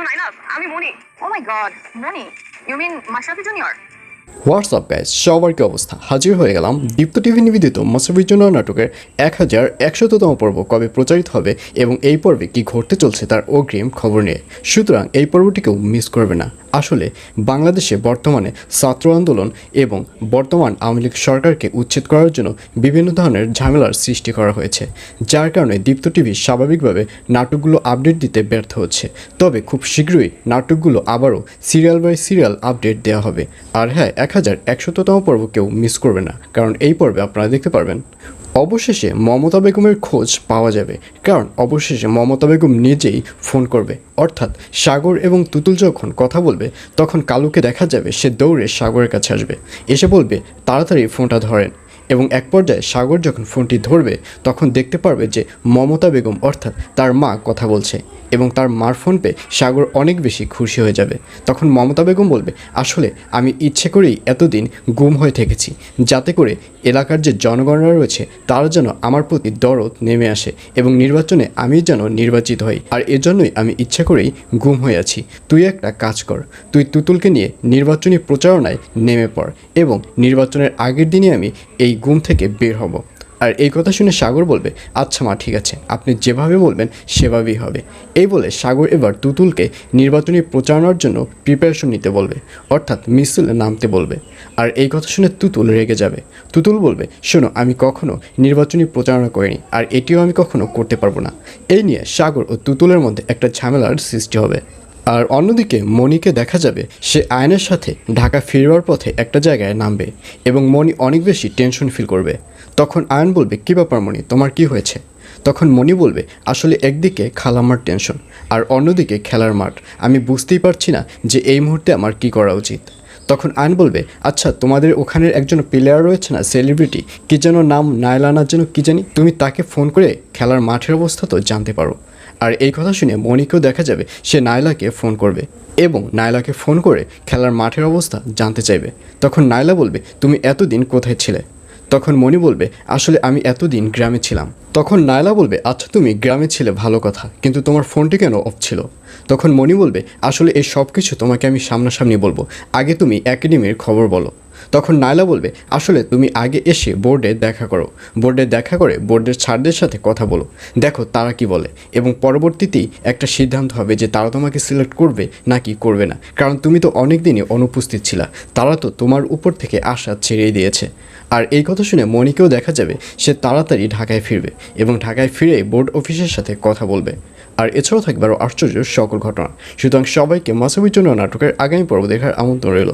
নাইলা, আমি Moni. Oh my god, Moni, you mean Mashrafe junior? What's up guys, সবার কি অবস্থা? হাজির হয়ে গেলাম দীপ্ত টিভি নিবেদিত মাশরাফি জুনিয়র নাটকের 1100তম পর্ব কবে প্রচারিত হবে এবং এই পর্বে কি ঘটতে চলছে তার অগ্রিম খবর নিয়ে। সুতরাং এই পর্বটিকেও মিস করবে না। আসলে বাংলাদেশে বর্তমানে ছাত্র আন্দোলন এবং বর্তমান আওয়ামী লীগ সরকারকে উচ্ছেদ করার জন্য বিভিন্ন ধরনের ঝামেলার সৃষ্টি করা হয়েছে, যার কারণে দীপ্ত টিভি স্বাভাবিকভাবে নাটকগুলো আপডেট দিতে ব্যর্থ হচ্ছে। তবে খুব শীঘ্রই নাটকগুলো আবারও সিরিয়াল বাই সিরিয়াল আপডেট দেওয়া হবে। আর হ্যাঁ, 1100তম পর্ব কেউ মিস করবে না, কারণ এই পর্বে আপনারা দেখতে পারবেন অবশেষে মমতা বেগমের খোঁজ পাওয়া যাবে। কারণ অবশেষে মমতা বেগম নিজেই ফোন করবে, অর্থাৎ সাগর এবং তুতুল যখন কথা বলবে তখন কালুকে দেখা যাবে সে দৌড়ে সাগরের কাছে আসবে, এসে বলবে তাড়াতাড়ি ফোনটা ধরেন। এবং এক পর্যায়ে সাগর যখন ফোনটি ধরবে তখন দেখতে পারবে যে মমতা বেগম অর্থাৎ তার মা কথা বলছে এবং তার মার ফোন পেয়ে সাগর অনেক বেশি খুশি হয়ে যাবে। তখন মমতা বেগম বলবে, আসলে আমি ইচ্ছে করেই এতদিন গুম হয়ে থেকেছি, যাতে করে এলাকার যে জনগণরা রয়েছে তারা যেন আমার প্রতি দরদ নেমে আসে এবং নির্বাচনে আমি যেন নির্বাচিত হই। আর এজন্যই আমি ইচ্ছা করেই গুম হয়ে আছি। তুই একটা কাজ কর, তুই তুতুলকে নিয়ে নির্বাচনী প্রচারণায় নেমে পড় এবং নির্বাচনের আগের দিনে আমি এই গুম থেকে বের হব। আর এই কথা শুনে সাগর বলবে, আচ্ছা মা, ঠিক আছে, আপনি যেভাবে বলবেন সেভাবেই হবে। এই বলে সাগর এবার তুতুলকে নির্বাচনী প্রচারণার জন্য প্রিপারেশন নিতে বলবে, অর্থাৎ মিছিলে নামতে বলবে। আর এই কথা শুনে তুতুল রেগে যাবে। তুতুল বলবে, শোনো, আমি কখনো নির্বাচনী প্রচারণা করিনি, আর এটিও আমি কখনো করতে পারবো না। এই নিয়ে সাগর ও তুতুলের মধ্যে একটা ঝামেলার সৃষ্টি হবে। আর অন্যদিকে মনিকে দেখা যাবে সে আয়নের সাথে ঢাকা ফিরবার পথে একটা জায়গায় নামবে এবং মনি অনেক বেশি টেনশন ফিল করবে। তখন আয়ন বলবে, কী ব্যাপার মনি, তোমার কি হয়েছে? তখন মনি বলবে, আসলে একদিকে খালাম্মার টেনশন আর অন্যদিকে খেলার মাঠ, আমি বুঝতেই পারছি না যে এই মুহূর্তে আমার কি করা উচিত। তখন আয়ন বলবে, আচ্ছা তোমাদের ওখানের একজন প্লেয়ার রয়েছে না, সেলিব্রিটি, কী যেন নাম, নায়লানার যেন কী জানি, তুমি তাকে ফোন করে খেলার মাঠের অবস্থা তো জানতে পারো। আর এই কথা শুনে মনিকেও দেখা যাবে সে নায়লাকে ফোন করবে এবং নায়লাকে ফোন করে খেলার মাঠের অবস্থা জানতে চাইবে। তখন নায়লা বলবে, তুমি এতদিন কোথায় ছিলে? তখন মনি বলবে, আসলে আমি এতদিন গ্রামে ছিলাম। তখন নায়লা বলবে, আচ্ছা তুমি গ্রামে ছিলে ভালো কথা, কিন্তু তোমার ফোনটি কেন অফ ছিল? তখন মনি বলবে, আসলে এই সব কিছু তোমাকে আমি সামনাসামনি বলবো, আগে তুমি একাডেমির খবর বলো। তখন নায়লা বলবে, আসলে তুমি আগে এসে বোর্ডে দেখা করো, বোর্ডে দেখা করে বোর্ডের ছাড়দের সাথে কথা বলো, দেখো তারা কি বলে, এবং পরবর্তীতেই একটা সিদ্ধান্ত হবে যে তারা তোমাকে সিলেক্ট করবে নাকি করবে না। কারণ তুমি তো অনেক দিনই অনুপস্থিত ছিলা, তারা তো তোমার উপর থেকে আশা ছেড়েই দিয়েছে। আর এই কথা শুনে মনিকেও দেখা যাবে সে তাড়াতাড়ি ঢাকায় ফিরবে এবং ঢাকায় ফিরে বোর্ড অফিসের সাথে কথা বলবে। আর এছাড়াও থাকবে আরও আশ্চর্য সকল ঘটনা। সুতরাং সবাইকে মাশরাফি জুনিয়র নাটকের আগামী পর্ব দেখার আমন্ত্রণ রইল।